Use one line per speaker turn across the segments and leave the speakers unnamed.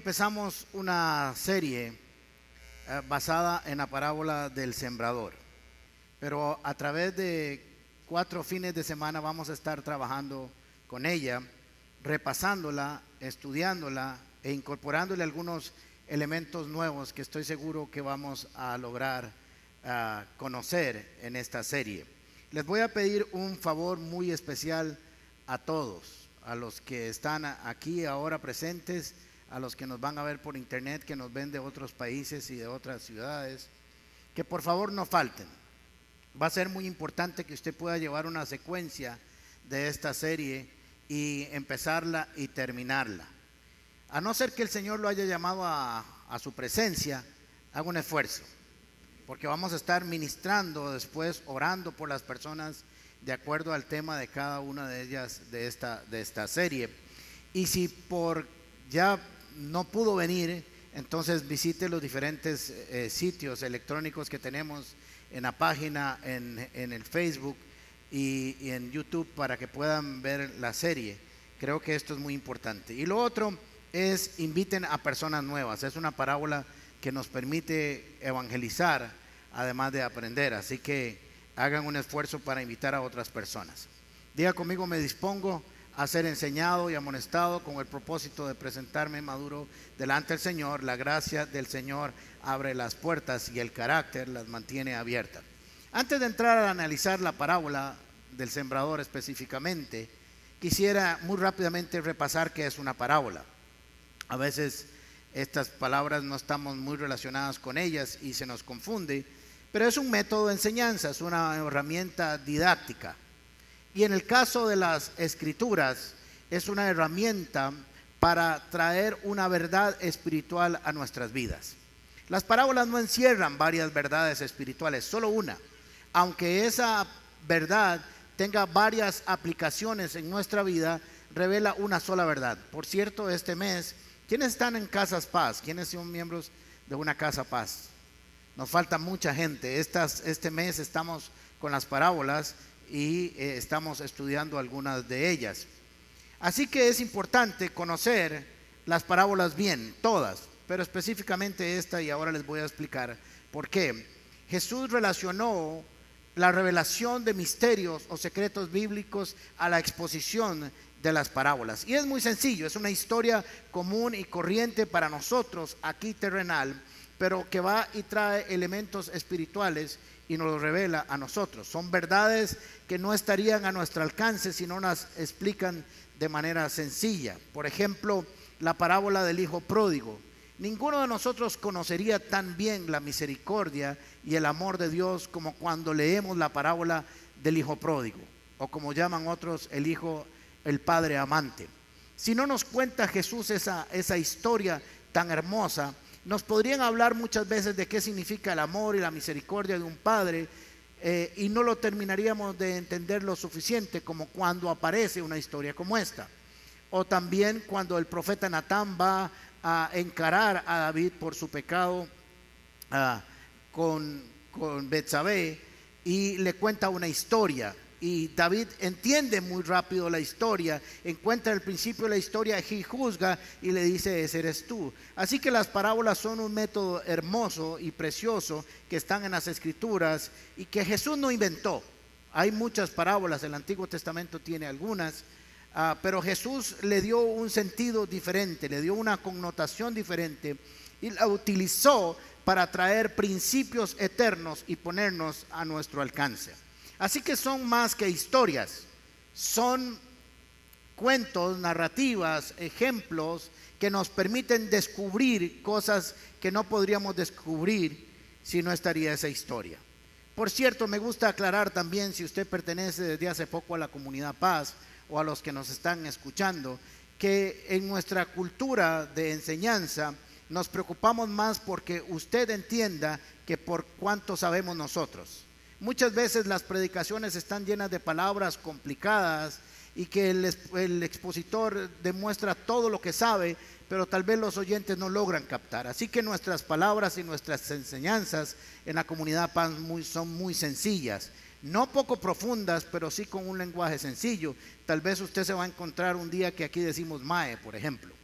empezamos una serie basada en la parábola del sembrador, pero a través de 4 fines de semana vamos a estar trabajando con ella, repasándola, estudiándola e incorporándole algunos elementos nuevos que estoy seguro que vamos a lograr conocer en esta serie. Les voy a pedir un favor muy especial a todos, a los que están aquí ahora presentes, a los que nos van a ver por internet, que nos ven de otros países y de otras ciudades, que por favor no falten. Va a ser muy importante que usted pueda llevar una secuencia de esta serie y empezarla y terminarla. A no ser que el Señor lo haya llamado a su presencia, haga un esfuerzo, porque vamos a estar ministrando después, orando por las personas de acuerdo al tema de cada una de ellas de esta serie. Y si por ya no pudo venir, entonces visite los diferentes sitios electrónicos que tenemos en la página, en el Facebook y en YouTube, para que puedan ver la serie. Creo que esto es muy importante. Y lo otro es: inviten a personas nuevas. Es una parábola que nos permite evangelizar, además de aprender. Así que hagan un esfuerzo para invitar a otras personas. Diga conmigo: me dispongo a ser enseñado y amonestado con el propósito de presentarme maduro delante del Señor. La gracia del Señor abre las puertas y el carácter las mantiene abiertas. Antes de entrar a analizar la parábola del sembrador específicamente, quisiera muy rápidamente repasar qué es una parábola. A veces estas palabras no estamos muy relacionadas con ellas y se nos confunde, pero es un método de enseñanza, es una herramienta didáctica. Y en el caso de las escrituras, es una herramienta para traer una verdad espiritual a nuestras vidas. Las parábolas no encierran varias verdades espirituales, solo una, aunque esa verdad tenga varias aplicaciones en nuestra vida, revela una sola verdad. Por cierto, este mes, ¿quiénes están en Casas Paz? ¿Quiénes son miembros de una Casa Paz? Nos falta mucha gente. Este mes estamos con las parábolas y estamos estudiando algunas de ellas. Así que es importante conocer las parábolas bien, todas, pero específicamente esta, y ahora les voy a explicar por qué. Jesús relacionó la revelación de misterios o secretos bíblicos a la exposición de las parábolas. Y es muy sencillo, es una historia común y corriente para nosotros aquí terrenal, pero que va y trae elementos espirituales y nos lo revela a nosotros. Son verdades que no estarían a nuestro alcance si no las explican de manera sencilla. Por ejemplo, la parábola del hijo pródigo. Ninguno de nosotros conocería tan bien la misericordia y el amor de Dios como cuando leemos la parábola del hijo pródigo, o como llaman otros, el padre amante. Si no nos cuenta Jesús esa historia tan hermosa, nos podrían hablar muchas veces de qué significa el amor y la misericordia de un padre, y no lo terminaríamos de entender lo suficiente como cuando aparece una historia como esta. O también cuando el profeta Natán va a encarar a David por su pecado con Betsabé, y le cuenta una historia. Y David entiende muy rápido la historia, encuentra el principio de la historia y juzga y le dice: ese eres tú. Así que las parábolas son un método hermoso y precioso que están en las escrituras y que Jesús no inventó. Hay muchas parábolas, el Antiguo Testamento tiene algunas, pero Jesús le dio un sentido diferente, le dio una connotación diferente y la utilizó para traer principios eternos y ponernos a nuestro alcance. Así que son más que historias, son cuentos, narrativas, ejemplos que nos permiten descubrir cosas que no podríamos descubrir si no estaría esa historia. Por cierto, me gusta aclarar también, si usted pertenece desde hace poco a la Comunidad Paz o a los que nos están escuchando, que en nuestra cultura de enseñanza nos preocupamos más porque usted entienda que por cuánto sabemos nosotros. Muchas veces las predicaciones están llenas de palabras complicadas y que el expositor demuestra todo lo que sabe, pero tal vez los oyentes no logran captar. Así que nuestras palabras y nuestras enseñanzas en la Comunidad Paz son muy sencillas, no poco profundas, pero sí con un lenguaje sencillo. Tal vez usted se va a encontrar un día que aquí decimos mae, por ejemplo.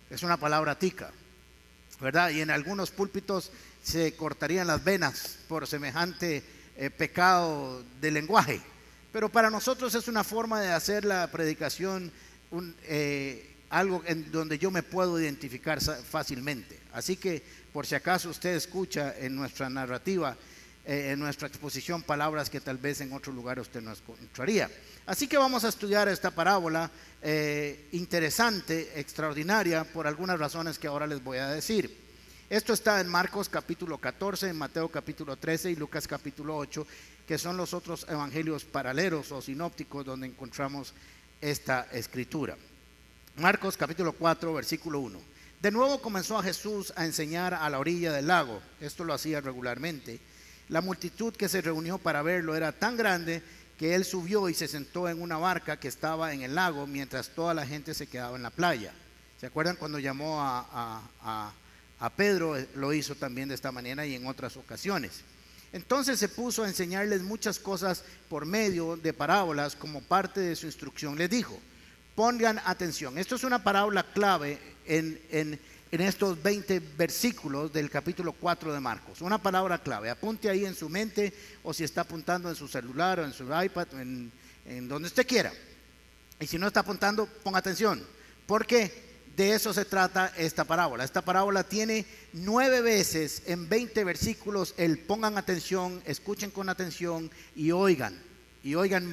Es una palabra tica, ¿verdad? Y en algunos púlpitos se cortarían las venas por semejante pecado de lenguaje. Pero para nosotros es una forma de hacer la predicación algo en donde yo me puedo identificar fácilmente. Así que por si acaso usted escucha en nuestra narrativa, en nuestra exposición, palabras que tal vez en otro lugar usted no encontraría. Así que vamos a estudiar esta parábola interesante, extraordinaria, por algunas razones que ahora les voy a decir. Esto está en Marcos capítulo 14, en Mateo capítulo 13 y Lucas capítulo 8, que son los otros evangelios paralelos o sinópticos donde encontramos esta escritura. Marcos capítulo 4, versículo 1. De nuevo comenzó a Jesús a enseñar a la orilla del lago. Esto lo hacía regularmente. La multitud que se reunió para verlo era tan grande que él subió y se sentó en una barca que estaba en el lago mientras toda la gente se quedaba en la playa. ¿Se acuerdan cuando llamó a Pedro? Lo hizo también de esta manera y en otras ocasiones. Entonces se puso a enseñarles muchas cosas por medio de parábolas como parte de su instrucción. Les dijo: pongan atención. Esto es una parábola clave en estos 20 versículos del capítulo 4 de Marcos. Una palabra clave. Apunte ahí en su mente, o si está apuntando en su celular o en su iPad, en donde usted quiera. Y si no está apuntando, ponga atención, porque de eso se trata esta parábola. Esta parábola tiene 9 veces en 20 versículos el pongan atención, escuchen con atención y oigan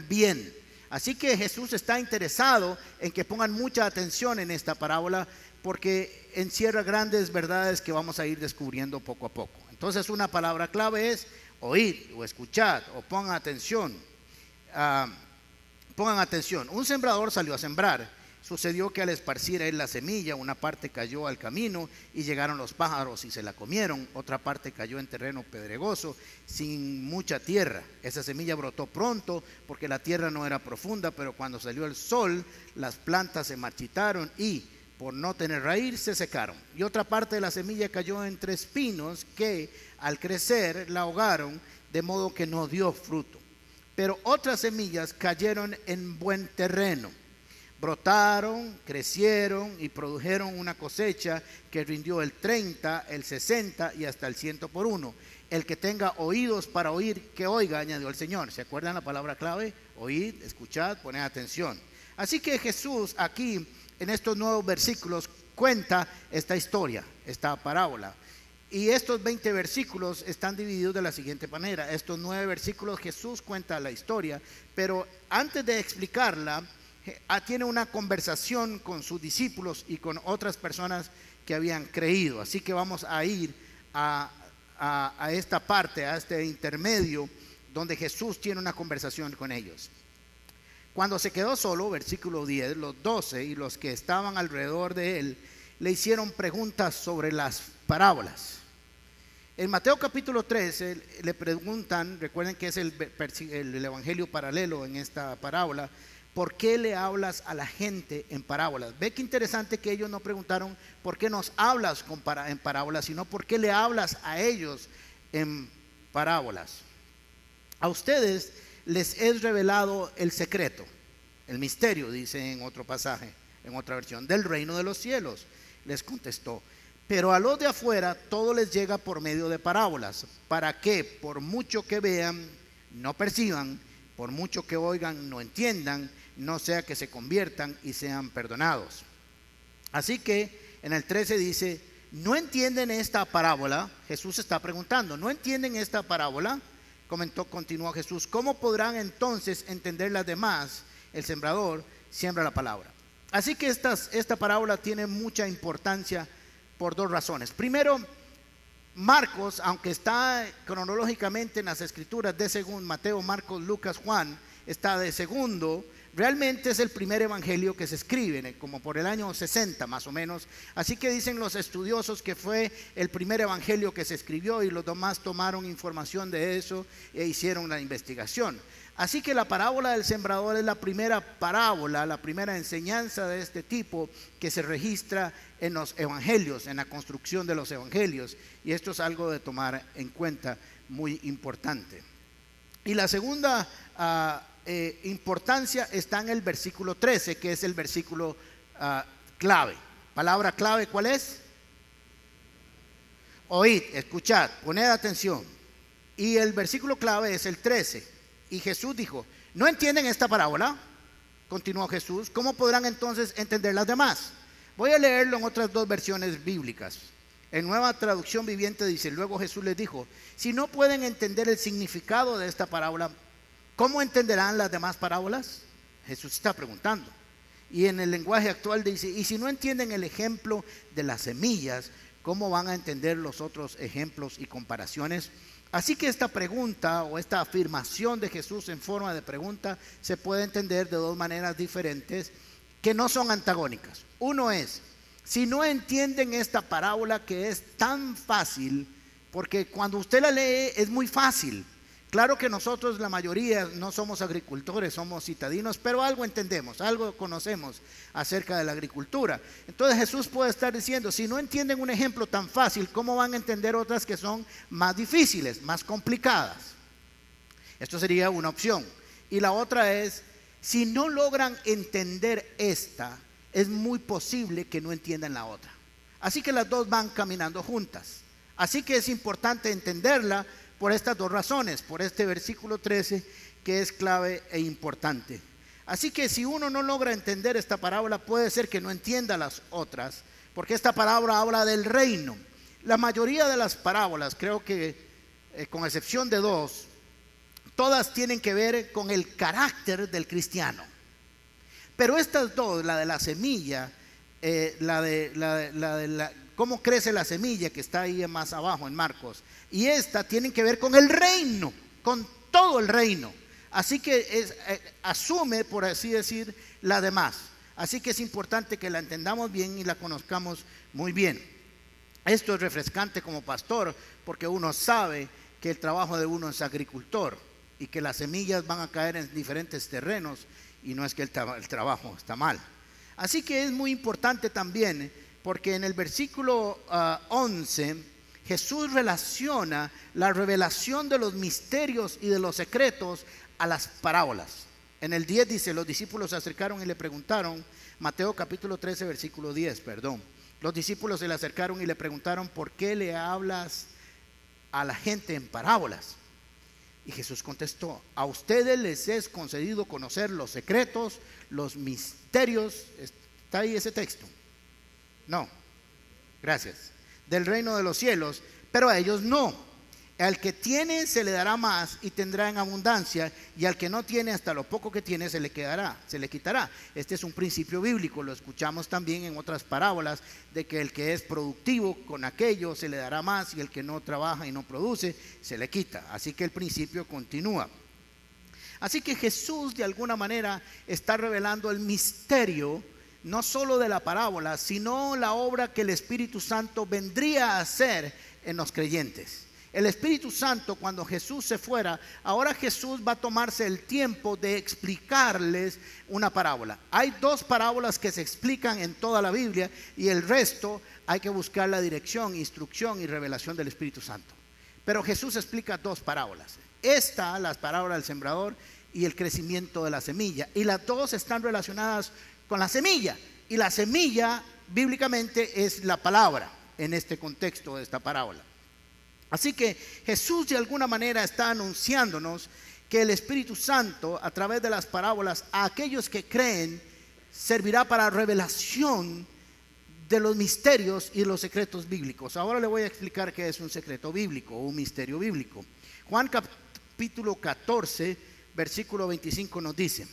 bien. Así que Jesús está interesado en que pongan mucha atención en esta parábola, porque encierra grandes verdades que vamos a ir descubriendo poco a poco. Entonces una palabra clave es oír o escuchar o pongan atención. Pongan atención. Un sembrador salió a sembrar. Sucedió que al esparcir él la semilla, una parte cayó al camino y llegaron los pájaros y se la comieron. Otra parte cayó en terreno pedregoso, sin mucha tierra. Esa semilla brotó pronto porque la tierra no era profunda, pero cuando salió el sol, las plantas se marchitaron y, por no tener raíz, se secaron. Y otra parte de la semilla cayó entre espinos que, al crecer, la ahogaron, de modo que no dio fruto. Pero otras semillas cayeron en buen terreno. Brotaron, crecieron y produjeron una cosecha que rindió el 30, el 60 y hasta el 100 por uno. El que tenga oídos para oír, que oiga, añadió el Señor. ¿Se acuerdan la palabra clave? Oíd, escuchad, poned atención. Así que Jesús aquí, en estos nuevos versículos, cuenta esta historia, esta parábola. Y estos 20 versículos están divididos de la siguiente manera. Estos 9 versículos Jesús cuenta la historia, pero antes de explicarla, tiene una conversación con sus discípulos y con otras personas que habían creído. Así que vamos a ir a esta parte, a este intermedio donde Jesús tiene una conversación con ellos. Cuando se quedó solo, versículo 10, los 12 y los que estaban alrededor de él le hicieron preguntas sobre las parábolas. En Mateo capítulo 13 le preguntan, recuerden que es el evangelio paralelo en esta parábola: ¿por qué le hablas a la gente en parábolas? Ve qué interesante que ellos no preguntaron ¿por qué nos hablas en parábolas?, sino ¿por qué le hablas a ellos en parábolas? A ustedes les es revelado el secreto, el misterio, dice en otro pasaje, en otra versión, del reino de los cielos. Les contestó: pero a los de afuera todo les llega por medio de parábolas, para que por mucho que vean no perciban, por mucho que oigan no entiendan, no sea que se conviertan y sean perdonados. Así que en el 13 dice: ¿no entienden esta parábola? Jesús está preguntando, ¿no entienden esta parábola? Continuó Jesús: ¿cómo podrán entonces entender las demás? El sembrador siembra la palabra. Así que esta parábola tiene mucha importancia por 2 razones. Primero, Marcos, aunque está cronológicamente en las escrituras de según Mateo, Marcos, Lucas, Juan, está de segundo, realmente es el primer evangelio que se escribe, como por el año 60 más o menos. Así que dicen los estudiosos que fue el primer evangelio que se escribió y los demás tomaron información de eso e hicieron la investigación. Así que la parábola del sembrador es la primera parábola, la primera enseñanza de este tipo que se registra en los evangelios, en la construcción de los evangelios, y esto es algo de tomar en cuenta, muy importante. Y la segunda importancia está en el versículo 13, que es el versículo clave. Palabra clave, ¿cuál es? Oíd, escuchad, poned atención. Y el versículo clave es el 13. Y Jesús dijo: ¿no entienden esta parábola? Continuó Jesús: ¿cómo podrán entonces entender las demás? Voy a leerlo en otras dos versiones bíblicas. En Nueva Traducción Viviente dice: luego Jesús les dijo: si no pueden entender el significado de esta parábola, ¿cómo entenderán las demás parábolas? Jesús está preguntando. Y en el lenguaje actual dice: y si no entienden el ejemplo de las semillas, ¿cómo van a entender los otros ejemplos y comparaciones? Así que esta pregunta o esta afirmación de Jesús en forma de pregunta se puede entender de dos maneras diferentes que no son antagónicas. Uno es: si no entienden esta parábola que es tan fácil, porque cuando usted la lee es muy fácil. Claro que nosotros, la mayoría, no somos agricultores, somos citadinos, pero algo entendemos, algo conocemos acerca de la agricultura. Entonces Jesús puede estar diciendo: si no entienden un ejemplo tan fácil, ¿cómo van a entender otras que son más difíciles, más complicadas? Esto sería una opción. Y la otra es: si no logran entender esta, es muy posible que no entiendan la otra. Así que las dos van caminando juntas. Así que es importante entenderla por estas dos razones, por este versículo 13 que es clave e importante. Así que si uno no logra entender esta parábola, puede ser que no entienda las otras, porque esta parábola habla del reino. La mayoría de las parábolas, creo que con excepción de dos, todas tienen que ver con el carácter del cristiano. Pero estas dos, la de la semilla, cómo crece la semilla, que está ahí más abajo en Marcos, y esta tienen que ver con el reino, con todo el reino. Así que asume, por así decir, la demás. Así que es importante que la entendamos bien y la conozcamos muy bien. Esto es refrescante como pastor, porque uno sabe que el trabajo de uno es agricultor y que las semillas van a caer en diferentes terrenos, y no es que el trabajo está mal. Así que es muy importante también, porque en el versículo 11 Jesús relaciona la revelación de los misterios y de los secretos a las parábolas. En el 10 dice: los discípulos se acercaron y le preguntaron, Mateo capítulo 13 versículo 10, perdón. Los discípulos se le acercaron y le preguntaron: ¿por qué le hablas a la gente en parábolas? Y Jesús contestó: a ustedes les es concedido conocer los secretos, los misterios. ¿Está ahí ese texto? No, gracias. Del reino de los cielos, pero a ellos no. Al que tiene se le dará más y tendrá en abundancia, y al que no tiene, hasta lo poco que tiene se le quitará. Este es un principio bíblico, lo escuchamos también en otras parábolas, de que el que es productivo con aquello se le dará más, y el que no trabaja y no produce se le quita. Así que el principio continúa. Así que Jesús de alguna manera está revelando el misterio, no solo de la parábola, sino la obra que el Espíritu Santo vendría a hacer en los creyentes. El Espíritu Santo, cuando Jesús se fuera, ahora Jesús va a tomarse el tiempo de explicarles una parábola. Hay dos parábolas que se explican en toda la Biblia, y el resto hay que buscar la dirección, instrucción y revelación del Espíritu Santo. Pero Jesús explica dos parábolas. Esta, la parábola del sembrador y el crecimiento de la semilla. Y las dos están relacionadas con la semilla, y la semilla bíblicamente es la palabra en este contexto de esta parábola. Así que Jesús de alguna manera está anunciándonos que el Espíritu Santo, a través de las parábolas, a aquellos que creen, servirá para revelación de los misterios y los secretos bíblicos. Ahora le voy a explicar qué es un secreto bíblico o un misterio bíblico. Juan capítulo 14 versículo 25 nos dice: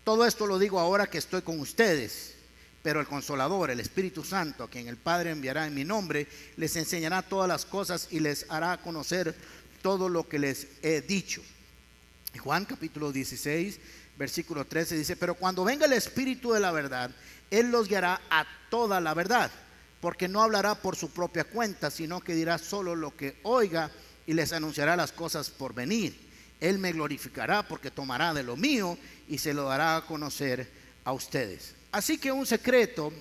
todo esto lo digo ahora que estoy con ustedes, pero el Consolador, el Espíritu Santo, a quien el Padre enviará en mi nombre, les enseñará todas las cosas y les hará conocer todo lo que les he dicho. Y Juan capítulo 16 versículo 13 dice: pero cuando venga el Espíritu de la verdad, Él los guiará a toda la verdad, porque no hablará por su propia cuenta, sino que dirá solo lo que oiga y les anunciará las cosas por venir. Él me glorificará, porque tomará de lo mío y se lo dará a conocer a ustedes. Así que un secreto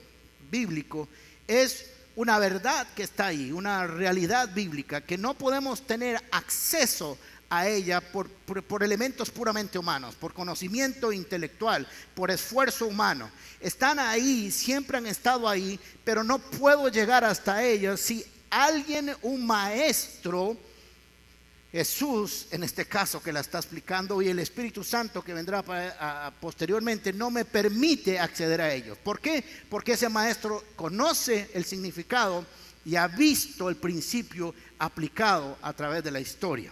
bíblico es una verdad que está ahí, una realidad bíblica que no podemos tener acceso a ella por elementos puramente humanos, por conocimiento intelectual, por esfuerzo humano. Están ahí, siempre han estado ahí, pero no puedo llegar hasta ellas si alguien, un maestro, Jesús en este caso que la está explicando, y el Espíritu Santo que vendrá posteriormente, no me permite acceder a ellos. ¿Por qué? Porque ese maestro conoce el significado y ha visto el principio aplicado a través de la historia.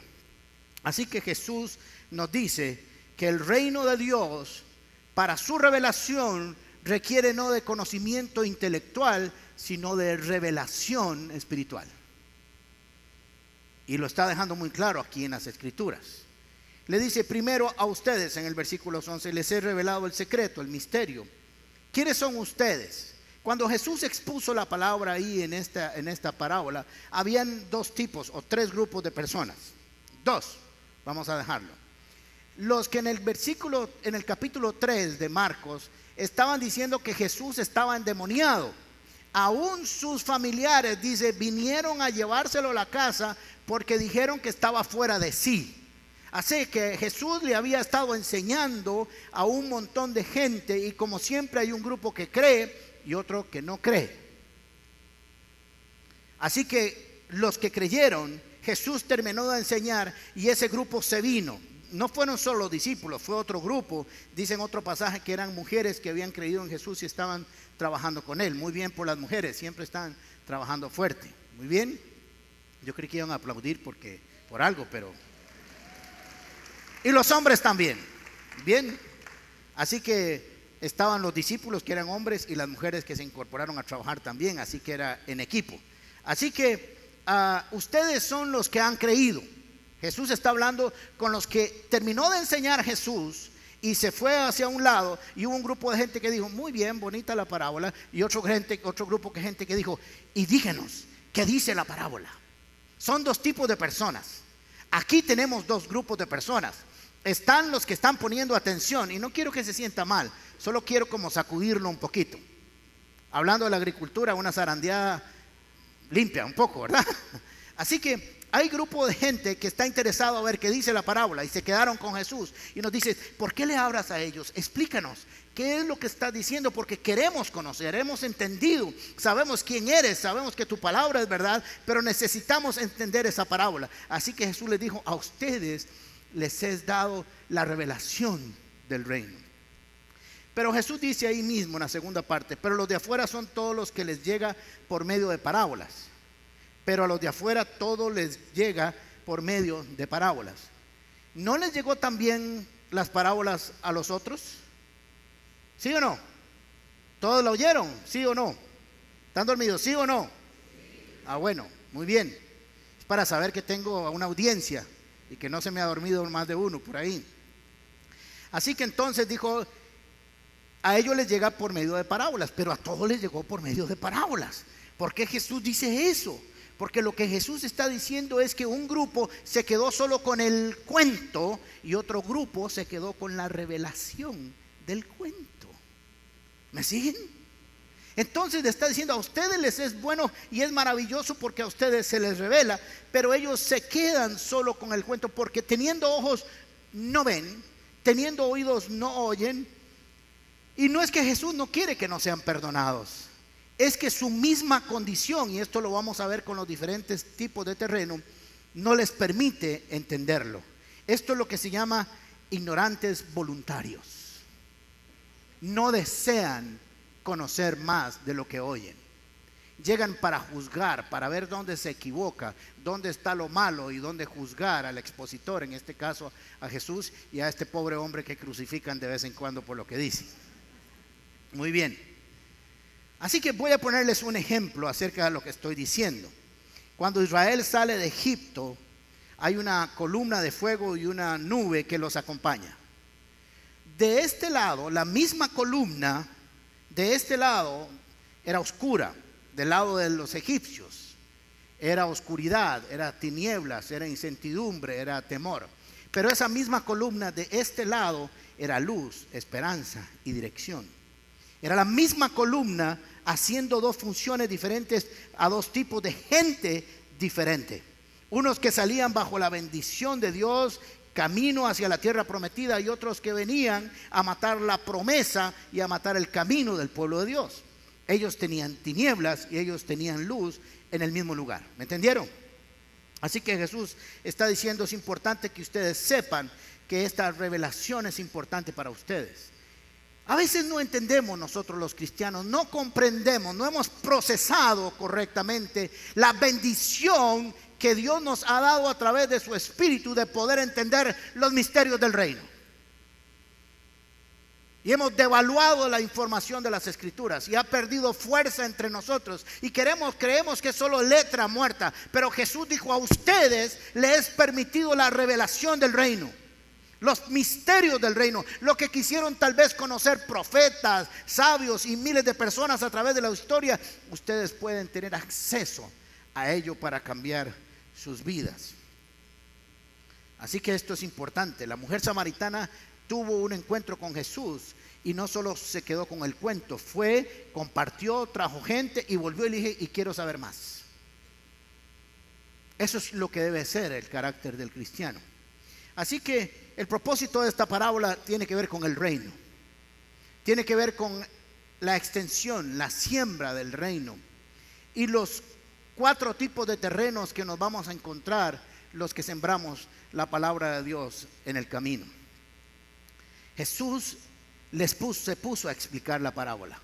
Así que Jesús nos dice que el reino de Dios, para su revelación, requiere no de conocimiento intelectual, sino de revelación espiritual. Y lo está dejando muy claro aquí en las Escrituras. Le dice primero a ustedes en el versículo 11, les he revelado el secreto, el misterio. ¿Quiénes son ustedes? Cuando Jesús expuso la palabra ahí en esta parábola, habían dos tipos o tres grupos de personas. Dos, vamos a dejarlo. Los que en el capítulo 3 de Marcos estaban diciendo que Jesús estaba endemoniado. Aún sus familiares, dice, vinieron a llevárselo a la casa porque dijeron que estaba fuera de sí. Así que Jesús le había estado enseñando a un montón de gente, y como siempre hay un grupo que cree y otro que no cree. Así que los que creyeron, Jesús terminó de enseñar y ese grupo se vino. No fueron solo los discípulos, fue otro grupo. Dice en otro pasaje que eran mujeres que habían creído en Jesús y estaban trabajando con él. Muy bien por las mujeres, siempre están trabajando fuerte. Muy bien. Yo creí que iban a aplaudir por algo, pero... Y los hombres también. Bien. Así que estaban los discípulos que eran hombres y las mujeres que se incorporaron a trabajar también. Así que era en equipo. Así que ustedes son los que han creído. Jesús está hablando con los que terminó de enseñar Jesús y se fue hacia un lado, y hubo un grupo de gente que dijo, muy bien, bonita la parábola, y otro grupo de gente que dijo, y díganos, ¿qué dice la parábola? Son dos tipos de personas. Aquí tenemos dos grupos de personas. Están los que están poniendo atención, y no quiero que se sienta mal, solo quiero como sacudirlo un poquito. Hablando de la agricultura, una zarandeada limpia un poco, ¿verdad? Así que hay grupo de gente que está interesado a ver qué dice la parábola y se quedaron con Jesús y nos dice, ¿por qué le hablas a ellos? Explícanos, ¿qué es lo que estás diciendo? Porque queremos conocer, hemos entendido, sabemos quién eres, sabemos que tu palabra es verdad, pero necesitamos entender esa parábola. Así que Jesús les dijo, a ustedes les es dado la revelación del reino. Pero Jesús dice ahí mismo en la segunda parte, pero los de afuera son todos los que les llega por medio de parábolas. Pero a los de afuera todo les llega por medio de parábolas. ¿No les llegó también las parábolas a los otros? ¿Sí o no? ¿Todos la oyeron? ¿Sí o no? ¿Están dormidos? ¿Sí o no? Ah, bueno, muy bien. Es para saber que tengo una audiencia y que no se me ha dormido más de uno por ahí. Así que entonces dijo, a ellos les llega por medio de parábolas, pero a todos les llegó por medio de parábolas. ¿Por qué Jesús dice eso? Porque lo que Jesús está diciendo es que un grupo se quedó solo con el cuento y otro grupo se quedó con la revelación del cuento. ¿Me siguen? Entonces le está diciendo, a ustedes les es bueno y es maravilloso porque a ustedes se les revela, pero ellos se quedan solo con el cuento porque teniendo ojos no ven, teniendo oídos no oyen. Y no es que Jesús no quiere que no sean perdonados, es que su misma condición, y esto lo vamos a ver con los diferentes tipos de terreno, no les permite entenderlo. Esto es lo que se llama ignorantes voluntarios. No desean conocer más de lo que oyen. Llegan para juzgar, para ver dónde se equivoca, dónde está lo malo y dónde juzgar al expositor, en este caso a Jesús y a este pobre hombre que crucifican de vez en cuando por lo que dice. Muy bien. Así que voy a ponerles un ejemplo acerca de lo que estoy diciendo. Cuando Israel sale de Egipto, hay una columna de fuego y una nube que los acompaña. De este lado, la misma columna, de este lado era oscura, del lado de los egipcios. Era oscuridad, era tinieblas, era incertidumbre, era temor. Pero esa misma columna de este lado era luz, esperanza y dirección. Era la misma columna haciendo dos funciones diferentes a dos tipos de gente diferente. Unos que salían bajo la bendición de Dios, camino hacia la tierra prometida, y otros que venían a matar la promesa y a matar el camino del pueblo de Dios. Ellos tenían tinieblas y ellos tenían luz en el mismo lugar. ¿Me entendieron? Así que Jesús está diciendo: es importante que ustedes sepan que esta revelación es importante para ustedes. A veces no entendemos nosotros los cristianos, no comprendemos, no hemos procesado correctamente la bendición que Dios nos ha dado a través de su Espíritu de poder entender los misterios del reino. Y hemos devaluado la información de las Escrituras y ha perdido fuerza entre nosotros y creemos que es solo letra muerta. Pero Jesús dijo: a ustedes les es permitido la revelación del reino, los misterios del reino, lo que quisieron tal vez conocer profetas, sabios y miles de personas a través de la historia. Ustedes pueden tener acceso a ello para cambiar sus vidas. Así que esto es importante. La mujer samaritana tuvo un encuentro con Jesús y no solo se quedó con el cuento, fue, compartió, trajo gente y volvió y le dije: y quiero saber más. Eso es lo que debe ser el carácter del cristiano. Así que el propósito de esta parábola tiene que ver con el reino, tiene que ver con la extensión, la siembra del reino y los 4 tipos de terrenos que nos vamos a encontrar los que sembramos la palabra de Dios en el camino. Jesús se puso a explicar la parábola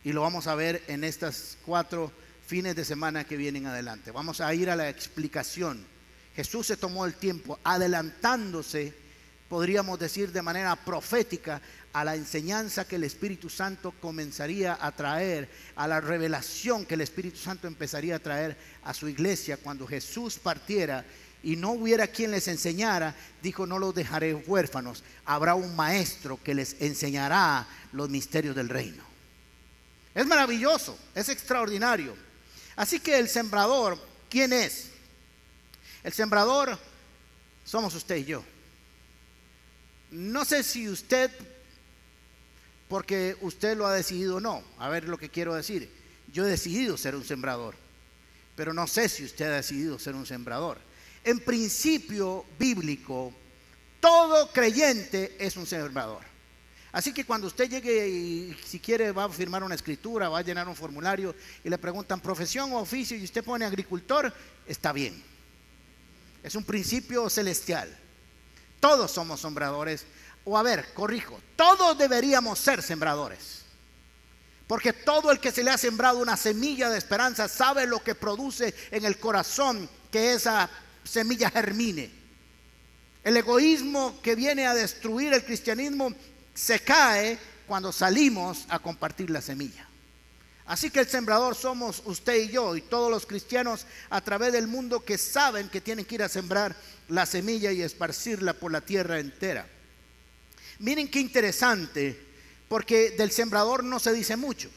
y lo vamos a ver en estas 4 fines de semana que vienen adelante. Vamos a ir a la explicación. Jesús se tomó el tiempo adelantándose, podríamos decir de manera profética, a la enseñanza que el Espíritu Santo comenzaría a traer, a la revelación que el Espíritu Santo empezaría a traer a su iglesia cuando Jesús partiera y no hubiera quien les enseñara. Dijo: no los dejaré huérfanos, habrá un maestro que les enseñará los misterios del reino. Es maravilloso, es extraordinario. Así que el sembrador, ¿quién es? El sembrador somos usted y yo. No sé si usted, porque usted lo ha decidido o no. A ver lo que quiero decir. Yo he decidido ser un sembrador, pero no sé si usted ha decidido ser un sembrador. En principio bíblico, todo creyente es un sembrador. Así que cuando usted llegue y si quiere va a firmar una escritura, va a llenar un formulario y le preguntan profesión o oficio y usted pone agricultor, está bien. Es un principio celestial. Todos somos sembradores. O a ver, corrijo, todos deberíamos ser sembradores. Porque todo el que se le ha sembrado una semilla de esperanza sabe lo que produce en el corazón que esa semilla germine. El egoísmo que viene a destruir el cristianismo se cae cuando salimos a compartir la semilla. Así que el sembrador somos usted y yo y todos los cristianos a través del mundo que saben que tienen que ir a sembrar la semilla y esparcirla por la tierra entera. Miren qué interesante, porque del sembrador no se dice mucho.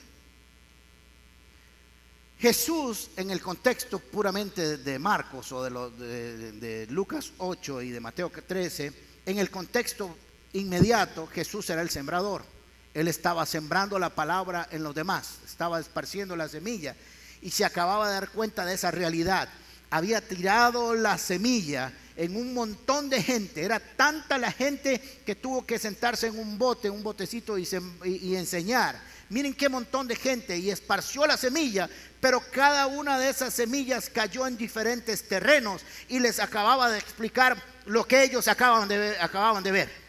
Jesús, en el contexto puramente de Marcos o de Lucas 8 y de Mateo 13, en el contexto inmediato, Jesús era el sembrador. Él estaba sembrando la palabra en los demás, estaba esparciendo la semilla y se acababa de dar cuenta de esa realidad. Había tirado la semilla en un montón de gente. Era tanta la gente que tuvo que sentarse en un botecito y enseñar. Miren qué montón de gente, y esparció la semilla, pero cada una de esas semillas cayó en diferentes terrenos y les acababa de explicar lo que ellos acababan de ver.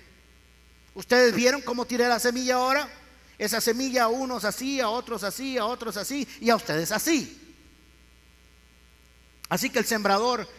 ¿Ustedes vieron cómo tiré la semilla ahora? Esa semilla a unos así, a otros así, a otros así y a ustedes así. Así que el sembrador,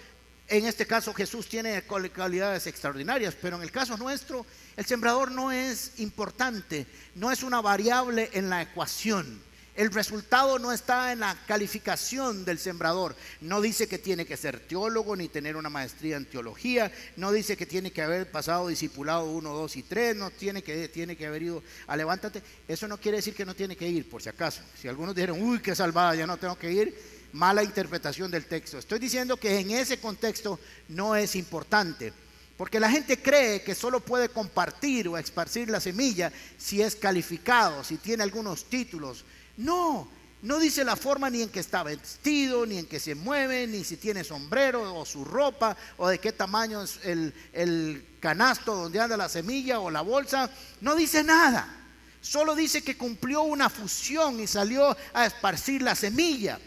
en este caso Jesús, tiene cualidades extraordinarias, pero en el caso nuestro el sembrador no es importante, no es una variable en la ecuación. El resultado no está en la calificación del sembrador. No dice que tiene que ser teólogo ni tener una maestría en teología. No dice que tiene que haber pasado discipulado 1, 2 y 3. No tiene que haber ido a Levántate. Eso no quiere decir que no tiene que ir, por si acaso. Si algunos dijeron, uy, qué salvada, ya no tengo que ir, mala interpretación del texto. Estoy diciendo que en ese contexto no es importante. Porque la gente cree que solo puede compartir o esparcir la semilla si es calificado, si tiene algunos títulos. No, No dice la forma ni en que está vestido, ni en que se mueve, ni si tiene sombrero o su ropa, o de qué tamaño es el canasto donde anda la semilla o la bolsa. No dice nada. Solo dice que cumplió una fusión y salió a esparcir la semilla.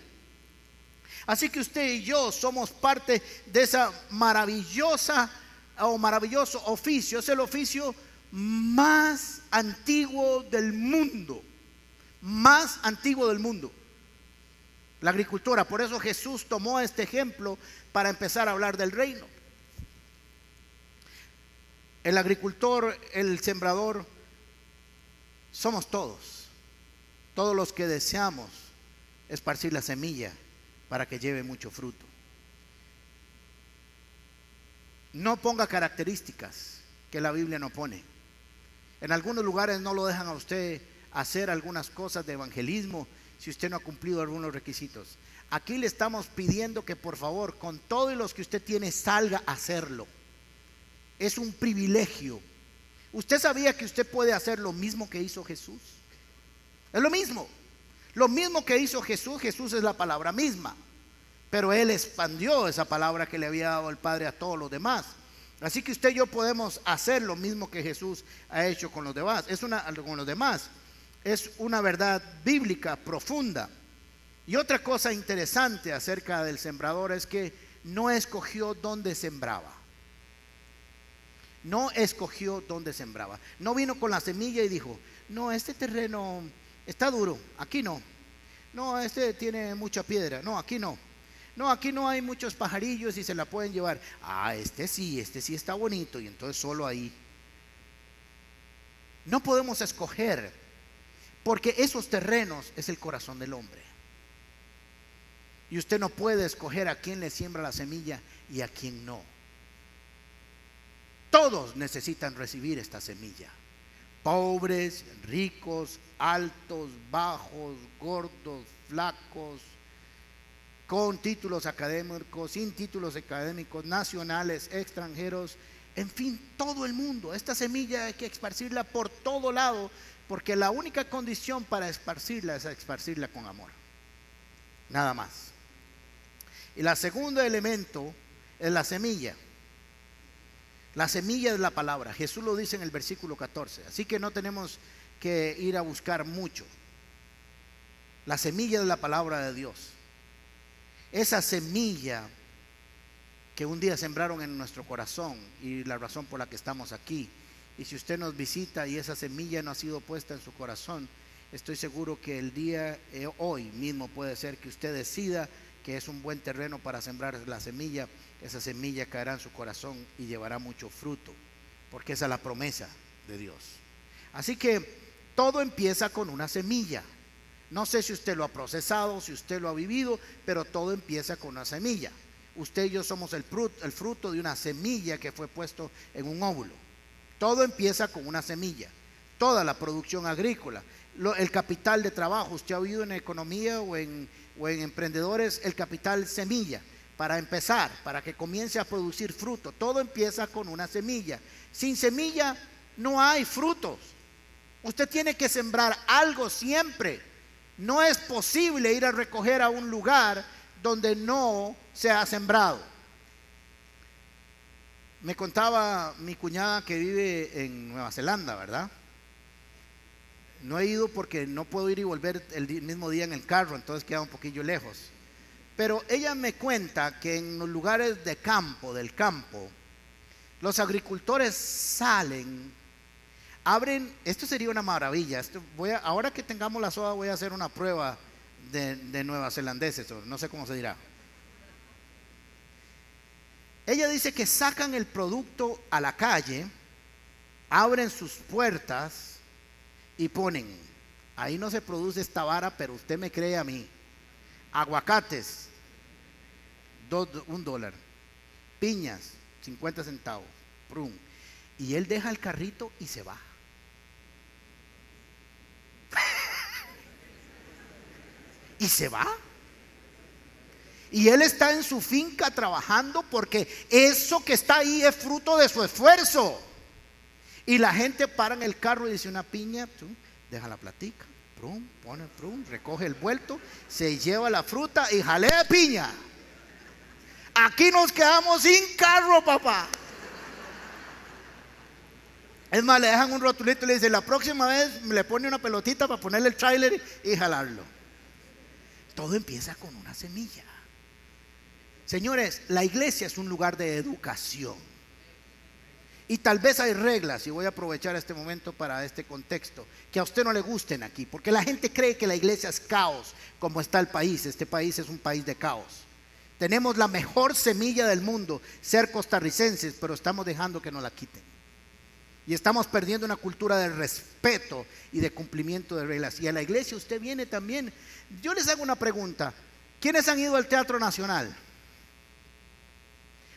Así que usted y yo somos parte de esa maravilloso oficio. Es el oficio más antiguo del mundo. Más antiguo del mundo, la agricultura. Por eso Jesús tomó este ejemplo para empezar a hablar del reino. El agricultor, el sembrador, somos todos los que deseamos esparcir la semilla para que lleve mucho fruto. No ponga características que la Biblia no pone. En algunos lugares no lo dejan a usted hacer algunas cosas de evangelismo si usted no ha cumplido algunos requisitos. Aquí le estamos pidiendo que por favor, con todos los que usted tiene, salga a hacerlo. Es un privilegio. ¿Usted sabía que usted puede hacer lo mismo que hizo Jesús? Es lo mismo que hizo Jesús. Jesús es la palabra misma, pero Él expandió esa palabra que le había dado el Padre a todos los demás. Así que usted y yo podemos hacer lo mismo que Jesús ha hecho con los demás. Es una verdad bíblica profunda. Y otra cosa interesante acerca del sembrador es que no escogió dónde sembraba. No vino con la semilla y dijo: no, este terreno está duro, aquí no. No, este tiene mucha piedra, no, aquí no. No, aquí no hay muchos pajarillos y se la pueden llevar. Este sí está bonito, y entonces solo ahí. No podemos escoger, porque esos terrenos es el corazón del hombre. Y usted no puede escoger a quién le siembra la semilla y a quién no. Todos necesitan recibir esta semilla. Pobres, ricos, altos, bajos, gordos, flacos, con títulos académicos, sin títulos académicos, nacionales, extranjeros, en fin, todo el mundo. Esta semilla hay que esparcirla por todo lado, porque la única condición para esparcirla es esparcirla con amor. Nada más. Y el segundo elemento es la semilla. La semilla es la palabra. Jesús lo dice en el versículo 14. Así que no tenemos que ir a buscar mucho. La semilla es la palabra de Dios. Esa semilla que un día sembraron en nuestro corazón, y la razón por la que estamos aquí. Y si usted nos visita y esa semilla no ha sido puesta en su corazón, estoy seguro que el día hoy mismo puede ser que usted decida que es un buen terreno para sembrar la semilla. Esa semilla caerá en su corazón y llevará mucho fruto, porque esa es la promesa de Dios. Así que todo empieza con una semilla. No sé si usted lo ha procesado, si usted lo ha vivido, pero todo empieza con una semilla. Usted y yo somos el fruto de una semilla que fue puesto en un óvulo. Todo empieza con una semilla. Toda la producción agrícola, el capital de trabajo. Usted ha oído en economía o en emprendedores el capital semilla. Para empezar, para que comience a producir fruto, todo empieza con una semilla. Sin semilla no hay frutos. Usted tiene que sembrar algo siempre. No es posible ir a recoger a un lugar donde no se ha sembrado. Me contaba mi cuñada que vive en Nueva Zelanda, ¿verdad? No he ido porque no puedo ir y volver el mismo día en el carro, entonces queda un poquillo lejos. Pero ella me cuenta que en los lugares del campo, los agricultores salen, abren. Esto sería una maravilla. Ahora que tengamos la soda, voy a hacer una prueba de neozelandeses, no sé cómo se dirá. Ella dice que sacan el producto a la calle, abren sus puertas y ponen: ahí no se produce esta vara, pero usted me cree a mí. Aguacates, $1. Piñas, 50 centavos. Prum. Y él deja el carrito y se va. Y se va. Y él está en su finca trabajando, porque eso que está ahí es fruto de su esfuerzo. Y la gente para en el carro y dice: una piña, deja la platica, prum, pone prum, recoge el vuelto, se lleva la fruta y jalea piña. Aquí nos quedamos sin carro, papá. Es más, le dejan un rotulito y le dicen: la próxima vez le pone una pelotita para ponerle el tráiler y jalarlo. Todo empieza con una semilla. Señores, la iglesia es un lugar de educación. Y tal vez hay reglas, y voy a aprovechar este momento para este contexto, que a usted no le gusten aquí, porque la gente cree que la iglesia es caos, como está el país. Este país es un país de caos. Tenemos la mejor semilla del mundo, ser costarricenses, pero estamos dejando que nos la quiten. Y estamos perdiendo una cultura de respeto y de cumplimiento de reglas. Y a la iglesia usted viene también. Yo les hago una pregunta: ¿quiénes han ido al Teatro Nacional?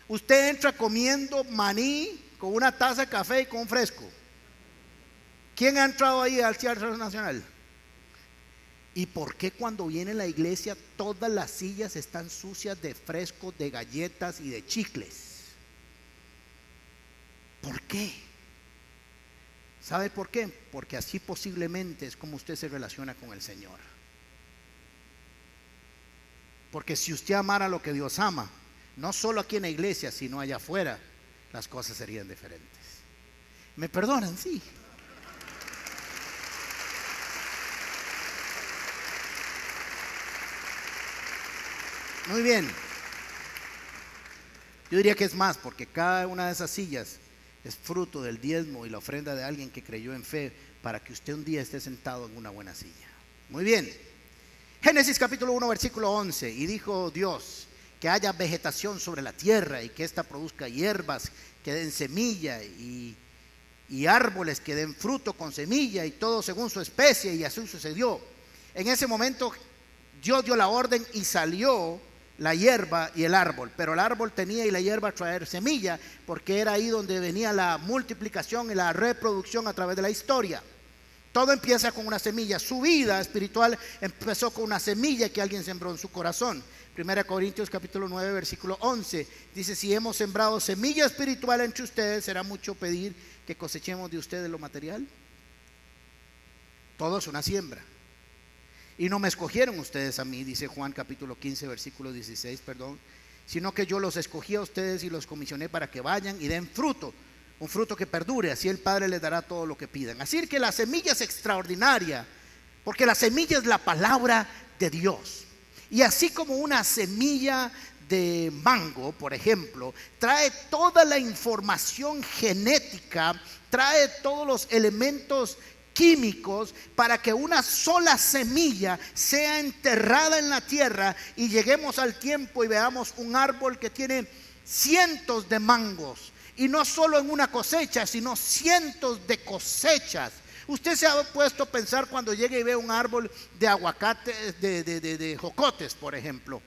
Usted entra comiendo maní con una taza de café y con un fresco. ¿Quién ha entrado ahí al Teatro Nacional? ¿Y por qué cuando viene la iglesia todas las sillas están sucias de frescos, de galletas y de chicles? ¿Por qué? ¿Sabe por qué? Porque así posiblemente es como usted se relaciona con el Señor. Porque si usted amara lo que Dios ama, no solo aquí en la iglesia, sino allá afuera, las cosas serían diferentes. ¿Me perdonan? Sí. Muy bien. Yo diría que es más, porque cada una de esas sillas es fruto del diezmo y la ofrenda de alguien que creyó en fe para que usted un día esté sentado en una buena silla. Muy bien. Génesis capítulo 1 versículo 11. Y dijo Dios: que haya vegetación sobre la tierra y que ésta produzca hierbas que den semilla y árboles que den fruto con semilla, y todo según su especie. Y así sucedió. En ese momento Dios dio la orden y salió la hierba y el árbol, pero el árbol tenía y la hierba traer semilla, porque era ahí donde venía la multiplicación y la reproducción a través de la historia. Todo empieza con una semilla. Su vida espiritual empezó con una semilla que alguien sembró en su corazón. 1 Corintios capítulo 9 versículo 11 dice: si hemos sembrado semilla espiritual entre ustedes, será mucho pedir que cosechemos de ustedes lo material. Todo es una siembra. Y no me escogieron ustedes a mí, dice Juan capítulo 15 versículo 16, sino que yo los escogí a ustedes y los comisioné para que vayan y den fruto, un fruto que perdure, así el Padre les dará todo lo que pidan. Así que la semilla es extraordinaria, porque la semilla es la palabra de Dios. Y así como una semilla de mango, por ejemplo, trae toda la información genética, trae todos los elementos químicos para que una sola semilla sea enterrada en la tierra y lleguemos al tiempo y veamos un árbol que tiene cientos de mangos, y no solo en una cosecha, sino cientos de cosechas. Usted se ha puesto a pensar cuando llega y ve un árbol de aguacate, de jocotes, por ejemplo,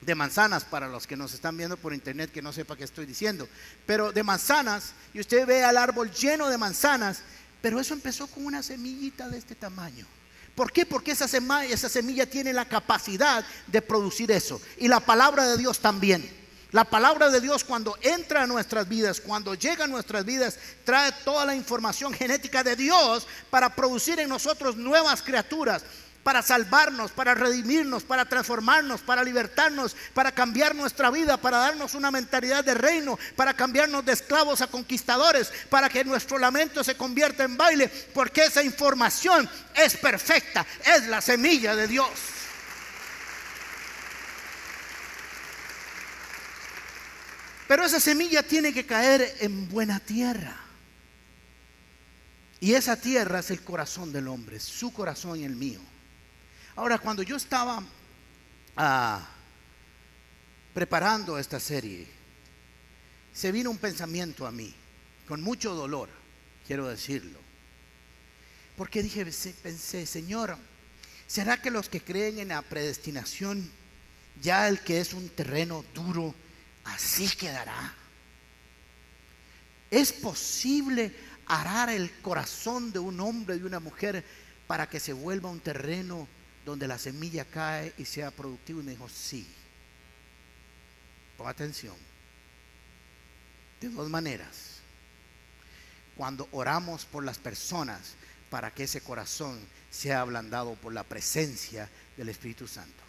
de manzanas, para los que nos están viendo por internet que no sepa qué estoy diciendo, pero de manzanas, y usted ve al árbol lleno de manzanas, pero eso empezó con una semillita de este tamaño. ¿Por qué? Porque esa semilla tiene la capacidad de producir eso. Y la palabra de Dios también. La palabra de Dios, cuando entra a nuestras vidas, cuando llega a nuestras vidas, trae toda la información genética de Dios para producir en nosotros nuevas criaturas, para salvarnos, para redimirnos, para transformarnos, para libertarnos, para cambiar nuestra vida, para darnos una mentalidad de reino, para cambiarnos de esclavos a conquistadores, para que nuestro lamento se convierta en baile, porque esa información es perfecta, es la semilla de Dios. Pero esa semilla tiene que caer en buena tierra. Y esa tierra es el corazón del hombre, su corazón y el mío. Ahora, cuando yo estaba preparando esta serie, se vino un pensamiento a mí, con mucho dolor, quiero decirlo. Porque pensé, Señor, ¿será que los que creen en la predestinación, ya el que es un terreno duro, así quedará? ¿Es posible arar el corazón de un hombre y de una mujer para que se vuelva un terreno donde la semilla cae y sea productivo? Y me dijo: sí. Pon atención. De dos maneras. Cuando oramos por las personas para que ese corazón sea ablandado por la presencia del Espíritu Santo.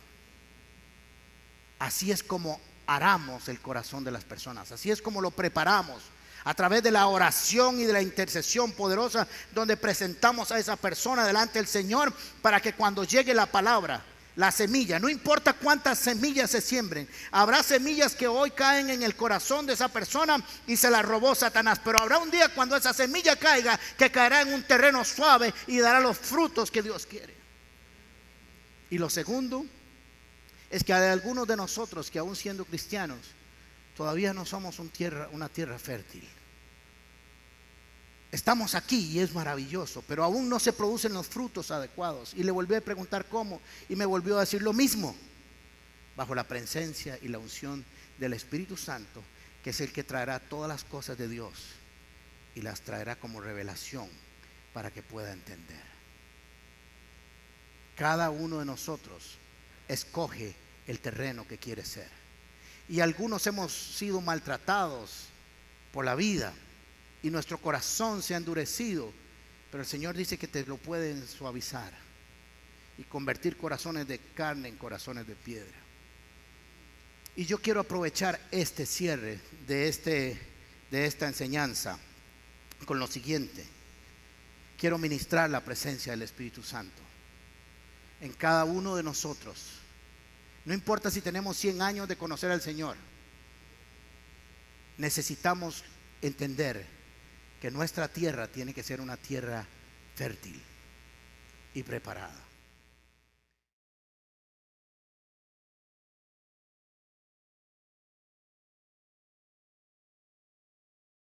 Así es como aramos el corazón de las personas. Así es como lo preparamos, a través de la oración y de la intercesión poderosa, donde presentamos a esa persona delante del Señor, para que cuando llegue la palabra, la semilla, no importa cuántas semillas se siembren, habrá semillas que hoy caen en el corazón de esa persona y se la robó Satanás, pero habrá un día cuando esa semilla caiga, que caerá en un terreno suave y dará los frutos que Dios quiere. Y lo segundo es que hay algunos de nosotros que, aún siendo cristianos, todavía no somos una tierra fértil. Estamos aquí y es maravilloso, pero aún no se producen los frutos adecuados. Y le volví a preguntar cómo, y me volvió a decir lo mismo: bajo la presencia y la unción del Espíritu Santo, que es el que traerá todas las cosas de Dios y las traerá como revelación para que pueda entender. Cada uno de nosotros escoge el terreno que quiere ser, y algunos hemos sido maltratados por la vida y nuestro corazón se ha endurecido, pero el Señor dice que te lo pueden suavizar y convertir corazones de carne en corazones de piedra. Y yo quiero aprovechar este cierre de esta enseñanza con lo siguiente: quiero ministrar la presencia del Espíritu Santo en cada uno de nosotros. No importa si tenemos 100 años de conocer al Señor, necesitamos entender que nuestra tierra tiene que ser una tierra fértil y preparada.